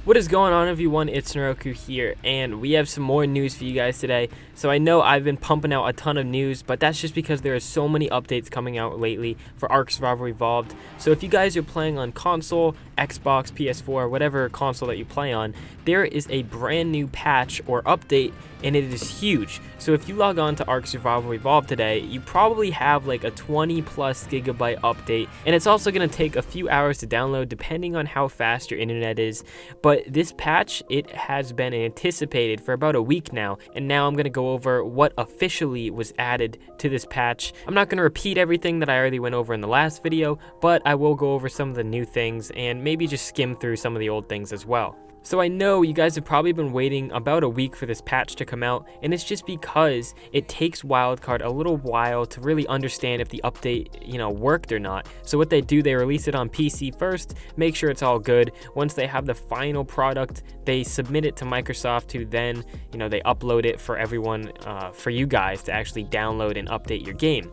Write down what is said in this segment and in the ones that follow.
What is going on, everyone? It's Naroku here, and we have some more news for you guys today. So I know I've been pumping out a ton of news, but that's just because there are so many updates coming out lately for Ark Survival Evolved. So if you guys are playing on console, Xbox, PS4, whatever console that you play on, there is a brand new patch or update, and it is huge. So if you log on to Ark Survival Evolved today, you probably have like a 20+ gigabyte update, and it's also going to take a few hours to download depending on how fast your internet is. But this patch, it has been anticipated for about a week now, and now I'm going to go over what officially was added to this patch. I'm not going to repeat everything that I already went over in the last video, but I will go over some of the new things and maybe just skim through some of the old things as well. So I know you guys have probably been waiting about a week for this patch to come out, and it's just because it takes Wildcard a little while to really understand if the update, worked or not. So what they do, they release it on PC first, make sure it's all good. Once they have the final product, they submit it to Microsoft, who then, they upload it for everyone, for you guys to actually download and update your game.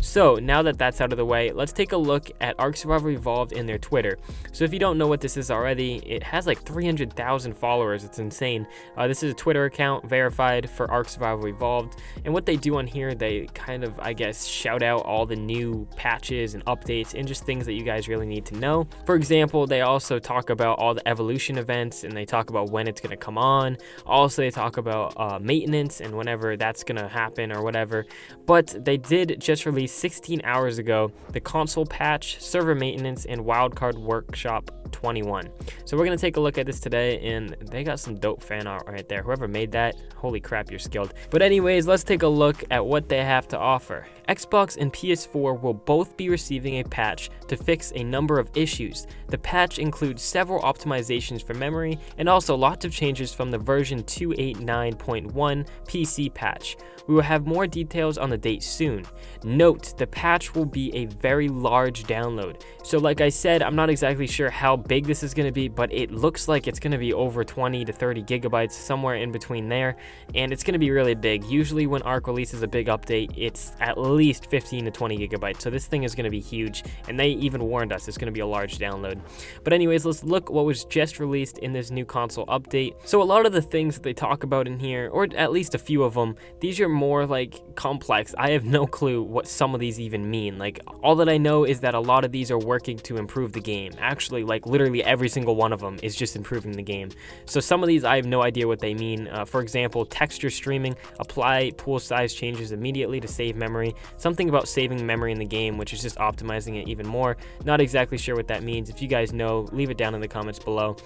So now that that's out of the way, let's take a look at Ark Survival Evolved in their Twitter. So if you don't know what this is already, it has like 300,000 followers. It's insane. This is a Twitter account verified for Ark Survival Evolved, and what they do on here, they kind of, shout out all the new patches and updates and just things that you guys really need to know. For example, they also talk about all the evolution events, and they talk about when it's going to come on. Also, they talk about maintenance and whenever that's going to happen or whatever. But they did just release 16 hours ago the console patch, server maintenance, and Wildcard Workshop 21. So we're going to take a look at this today, and they got some dope fan art right there. Whoever made that, holy crap, you're skilled. But anyways, let's take a look at what they have to offer. Xbox and PS4 will both be receiving a patch to fix a number of issues. The patch includes several optimizations for memory and also lots of changes from the version 289.1 PC patch. We will have more details on the date soon. Note, the patch will be a very large download. So like I said, I'm not exactly sure how big this is going to be, but it looks like it's going to be over 20 to 30 gigabytes, somewhere in between there, and it's going to be really big. Usually when Ark releases a big update, it's at least 15 to 20 gigabytes, so this thing is going to be huge, and they even warned us it's going to be a large download. But anyways, let's look what was just released in this new console update. So a lot of the things that they talk about in here, or at least a few of them, these are more like complex. I have no clue what some of these even mean. Like, all that I know is that a lot of these are working to improve the game. Actually, like literally every single one of them is just improving the game. So some of these I have no idea what they mean. For example, texture streaming, apply pool size changes immediately to save memory. Something about saving memory in the game, which is just optimizing it even more. Not exactly sure what that means. If you guys know, leave it down in the comments below.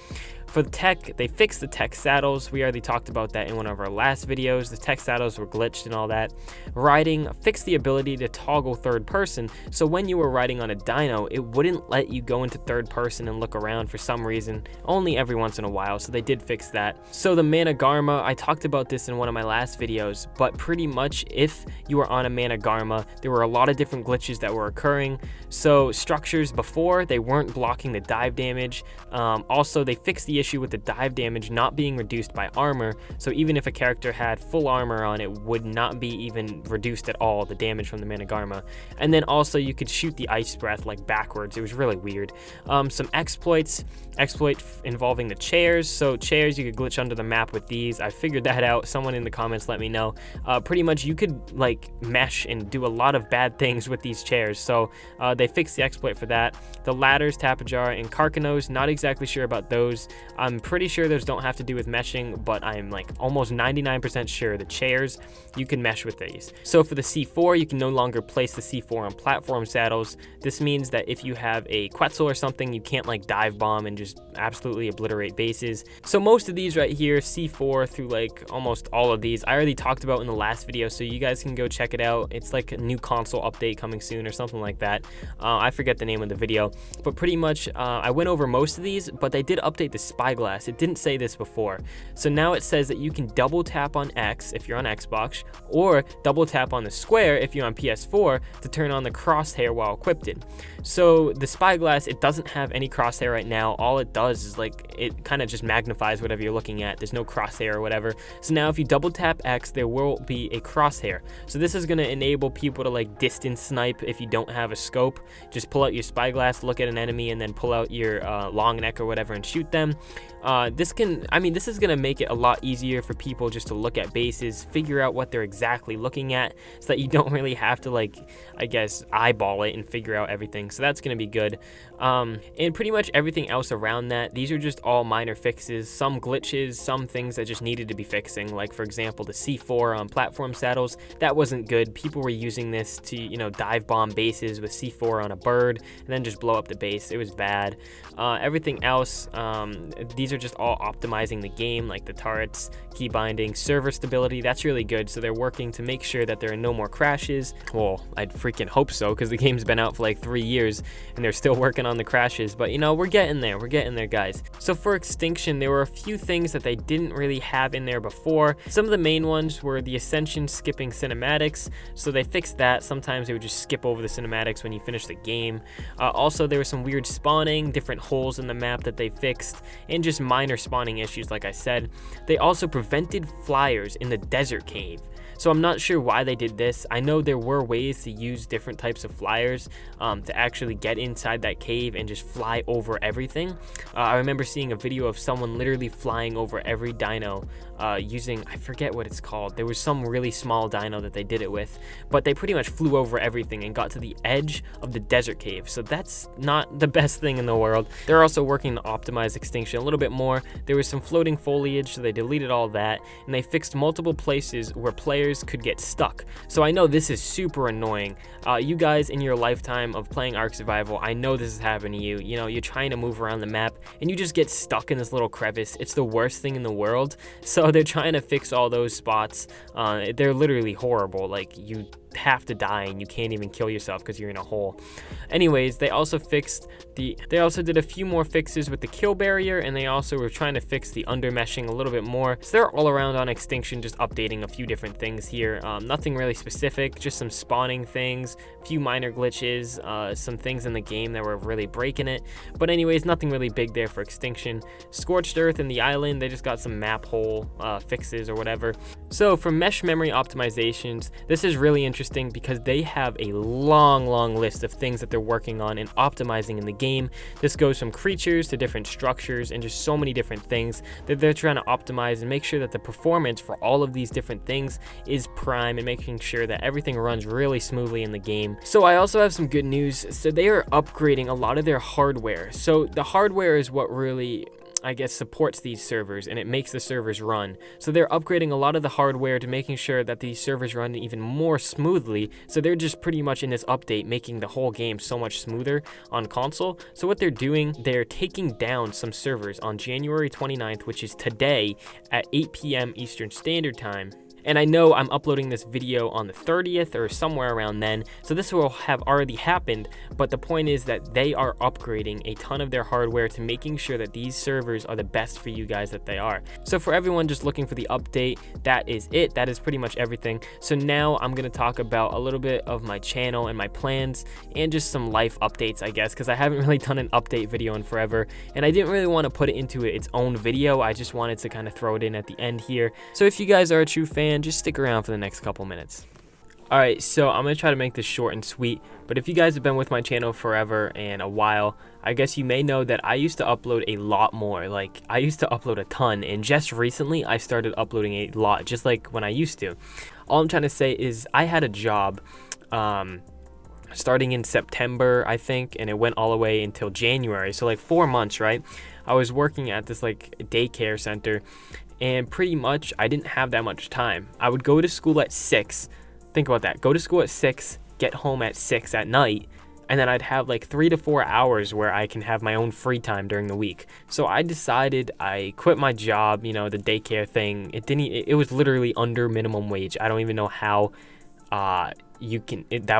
For the tech, they fixed the tech saddles. We already talked about that in one of our last videos. The tech saddles were glitched and all that. Riding, fixed the ability to toggle third person, so when you were riding on a dino, it wouldn't let you go into third person and look around for some reason, only every once in a while, so they did fix that. So the mana Garma, I talked about this in one of my last videos, but pretty much if you were on a mana Garma, there were a lot of different glitches that were occurring. So structures before, they weren't blocking the dive damage. Also, they fixed the issue with the dive damage not being reduced by armor, so even if a character had full armor on, it would not be even reduced at all, the damage from the mana Garma. And then also you could shoot the ice breath like backwards. It was really weird. Some exploit involving the chairs. So chairs, you could glitch under the map with these. I figured that out. Someone in the comments let me know. Pretty much you could like mesh and do a lot of bad things with these chairs, so they fixed the exploit for that. The ladders, Tapajar, and Karkanos, not exactly sure about those. I'm pretty sure those don't have to do with meshing, but I'm like almost 99% sure the chairs, you can mesh with these. So for the C4, you can no longer place the C4 on platform saddles. This means that if you have a Quetzal or something, you can't like dive bomb and just absolutely obliterate bases. So most of these right here, C4 through like almost all of these, I already talked about in the last video, so you guys can go check it out. It's like a new console update coming soon or something like that. I forget the name of the video, but pretty much I went over most of these, but they did update the spyglass. It didn't say this before. So now it says that you can double tap on X if you're on Xbox, or double tap on the square if you're on PS4 to turn on the crosshair while equipped. So the spyglass, it doesn't have any crosshair right now. All it does is like, it kind of just magnifies whatever you're looking at. There's no crosshair or whatever. So now if you double tap X, there will be a crosshair. So this is going to enable people to like distance snipe if you don't have a scope. Just pull out your spyglass, look at an enemy, and then pull out your long neck or whatever and shoot them. This is going to make it a lot easier for people just to look at bases, figure out what they're exactly looking at, so that you don't really have to, like, I guess, eyeball it and figure out everything. So that's going to be good. And pretty much everything else around that, these are just all minor fixes, some glitches, some things that just needed to be fixing. Like, for example, the C4 on platform saddles, that wasn't good. People were using this to, dive bomb bases with C4 on a bird and then just blow up the base. It was bad. Everything else, these are just all optimizing the game, like the turrets, key binding, server stability. That's really good. So they're working to make sure that there are no more crashes. Well, I'd freaking hope so, because the game's been out for like 3 years and they're still working on the crashes. But we're getting there. We're getting there, guys. So for Extinction, there were a few things that they didn't really have in there before. Some of the main ones were the Ascension skipping cinematics. So they fixed that. Sometimes they would just skip over the cinematics when you finish the game. Also, there was some weird spawning, different holes in the map that they fixed, and just minor spawning issues, like I said. They also prevented flyers in the desert cave. So I'm not sure why they did this. I know there were ways to use different types of flyers to actually get inside that cave and just fly over everything. I remember seeing a video of someone literally flying over every dino using, I forget what it's called. There was some really small dino that they did it with, but they pretty much flew over everything and got to the edge of the desert cave. So that's not the best thing in the world. They're also working to optimize Extinction a little bit more. There was some floating foliage, so they deleted all that, and they fixed multiple places where players could get stuck. So I know this is super annoying. You guys, in your lifetime of playing Ark Survival, I know this has happened to you. You're trying to move around the map and you just get stuck in this little crevice. It's the worst thing in the world. So they're trying to fix all those spots. They're literally horrible. Like, you have to die and you can't even kill yourself because you're in a hole. Anyways, they also did a few more fixes with the kill barrier, and they also were trying to fix the undermeshing a little bit more. So they're all around on Extinction, just updating a few different things here. Nothing really specific, just some spawning things, a few minor glitches, some things in the game that were really breaking it. But anyways, nothing really big there for Extinction. Scorched Earth and the island, they just got some map hole fixes or whatever. So for mesh memory optimizations, this is really interesting because they have a long list of things that they're working on and optimizing in the game. This goes from creatures to different structures and just so many different things that they're trying to optimize and make sure that the performance for all of these different things is prime and making sure that everything runs really smoothly in the game. So I also have some good news. So they are upgrading a lot of their hardware. So the hardware is what really, I guess, supports these servers, and it makes the servers run. So they're upgrading a lot of the hardware to making sure that these servers run even more smoothly. So they're just pretty much in this update making the whole game so much smoother on console. So what they're doing, they're taking down some servers on January 29th, which is today at 8 p.m. Eastern Standard Time. And I know I'm uploading this video on the 30th or somewhere around then, so this will have already happened, but the point is that they are upgrading a ton of their hardware to making sure that these servers are the best for you guys that they are. So for everyone just looking for the update, that is it. That is pretty much everything. So now I'm going to talk about a little bit of my channel and my plans and just some life updates, I guess, because I haven't really done an update video in forever, and I didn't really want to put it into its own video. I just wanted to kind of throw it in at the end here. So if you guys are a true fan, just stick around for the next couple minutes. Alright, so I'm going to try to make this short and sweet, but if you guys have been with my channel forever and a while, I guess you may know that I used to upload a lot more. Like, I used to upload a ton, and just recently I started uploading a lot, just like when I used to. All I'm trying to say is I had a job starting in September, I think, and it went all the way until January, so like 4 months, right? I was working at this like daycare center, and pretty much I didn't have that much time. I would go to school at 6. Think about that. Go to school at 6, get home at 6 at night, and then I'd have like 3 to 4 hours where I can have my own free time during the week. So I decided I quit my job, the daycare thing. It was literally under minimum wage. I don't even know how that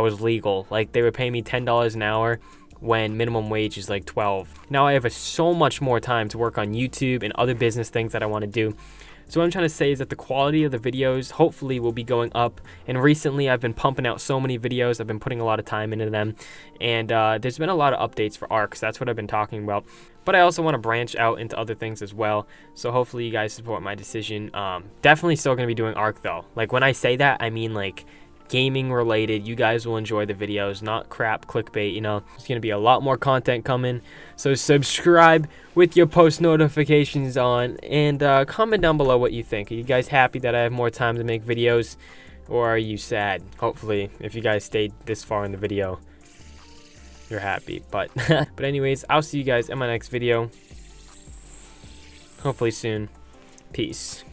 was legal. Like, they were paying me $10 an hour when minimum wage is like 12. Now I have so much more time to work on YouTube and other business things that I want to do. So what I'm trying to say is that the quality of the videos hopefully will be going up, and recently I've been pumping out so many videos. I've been putting a lot of time into them, and there's been a lot of updates for Ark, so that's what I've been talking about. But I also want to branch out into other things as well, so hopefully you guys support my decision. Definitely still going to be doing Ark though. Like, when I say that, I mean like gaming related. You guys will enjoy the videos, not crap clickbait. You know, there's gonna be a lot more content coming, so subscribe with your post notifications on, and comment down below what you think. Are you guys happy that I have more time to make videos, or are you sad? Hopefully, if you guys stayed this far in the video, you're happy. But but anyways, I'll see you guys in my next video, hopefully soon. Peace.